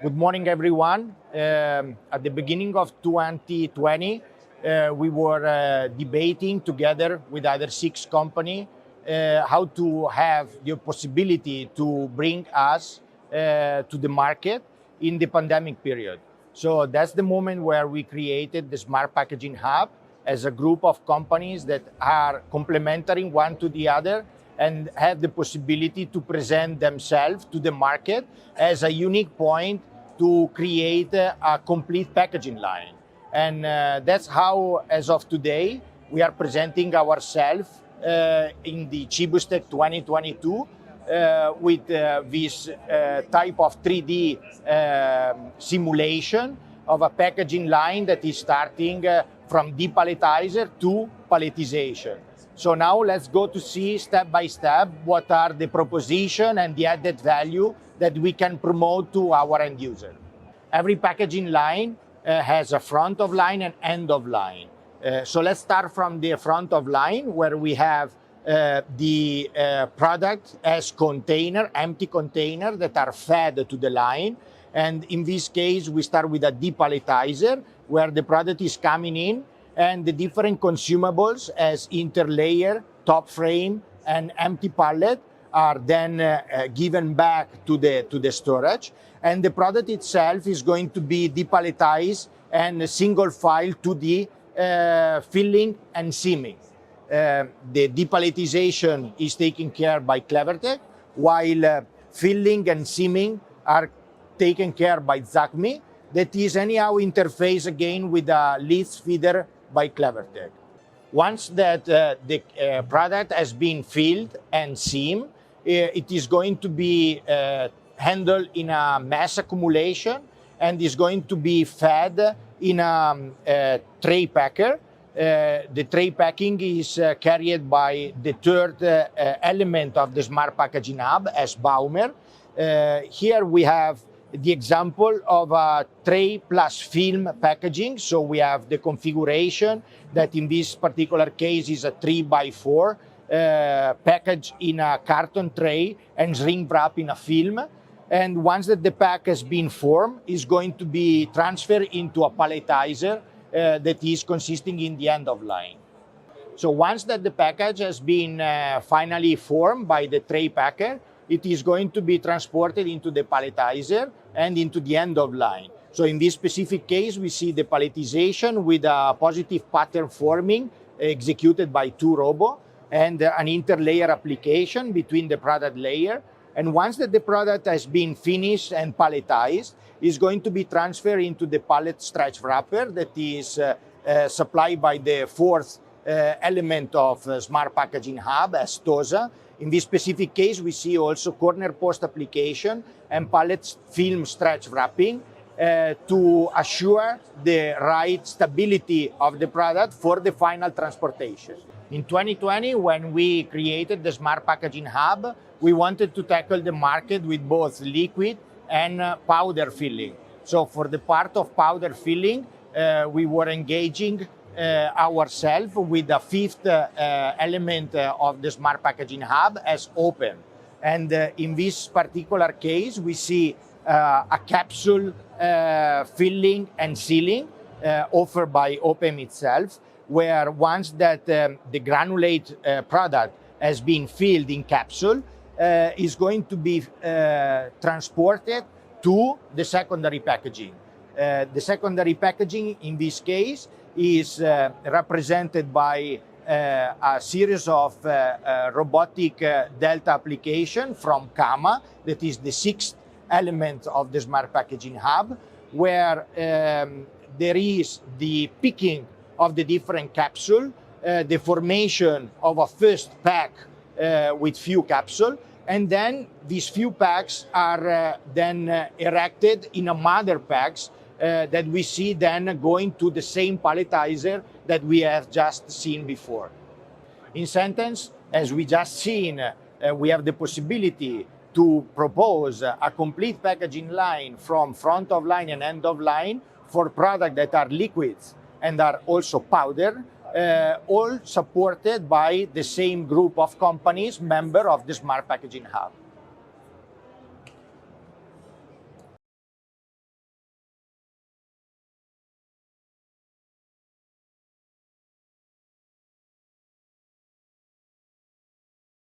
Good morning, everyone. At the beginning of 2020, we were debating together with other 6 companies how to have the possibility to bring us to the market in the pandemic period. So that's the moment where we created the Smart Packaging Hub as a group of companies that are complementary one to the other and have the possibility to present themselves to the market as a unique point to create a complete packaging line. And that's how, as of today, we are presenting ourselves in the Cibustec 2022 with this type of 3D simulation of a packaging line that is starting from depalletizer to palletization. So now let's go to see step by step what are the proposition and the added value that we can promote to our end user. Every packaging line has a front of line and end of line. So let's start from the front of line where we have the product as container, empty container that are fed to the line. And in this case, we start with a depalletizer where the product is coming in and the different consumables as interlayer, top frame, and empty pallet are then given back to the storage. And the product itself is going to be depalletized and single file to the filling and seaming. The depalletization is taken care by Clevertech, while filling and seaming are taken care by Zacme. That is anyhow interface again with a leaf feeder by Clevertech. Once that the product has been filled and seamed, it is going to be handled in a mass accumulation and is going to be fed in a tray packer. The tray packing is carried by the third element of the Smart Packaging Hub as Baumer. Here we have the example of a tray plus film packaging. So we have the configuration that in this particular case is a 3x4 package in a carton tray and shrink wrap in a film. And once that the pack has been formed, is going to be transferred into a palletizer that is consisting in the end of line. So once that the package has been finally formed by the tray packer, it is going to be transported into the palletizer and into the end of line. So in this specific case, we see the palletization with a positive pattern forming executed by 2 robots and an interlayer application between the product layer. And once that the product has been finished and palletized, is going to be transferred into the pallet stretch wrapper that is supplied by the 4th element of Smart Packaging Hub as TOSA. In this specific case, we see also corner post application and pallet film stretch wrapping to assure the right stability of the product for the final transportation. In 2020, when we created the Smart Packaging Hub, we wanted to tackle the market with both liquid and powder filling. So for the part of powder filling, we were engaging ourselves with the 5th element of the Smart Packaging Hub as Open. And in this particular case, we see a capsule filling and sealing offered by Open itself, where once that the granulate product has been filled in capsule, is going to be transported to the secondary packaging. The secondary packaging in this case is represented by a series of robotic delta application from Kama, that is the 6th element of the Smart Packaging Hub, where there is the picking of the different capsule, the formation of a first pack with few capsules, and then these few packs are then erected in a mother packs that we see then going to the same palletizer that we have just seen before. In sentence, as we just seen, we have the possibility to propose a complete packaging line from front of line and end of line for products that are liquids and are also powder, all supported by the same group of companies, member of the Smart Packaging Hub.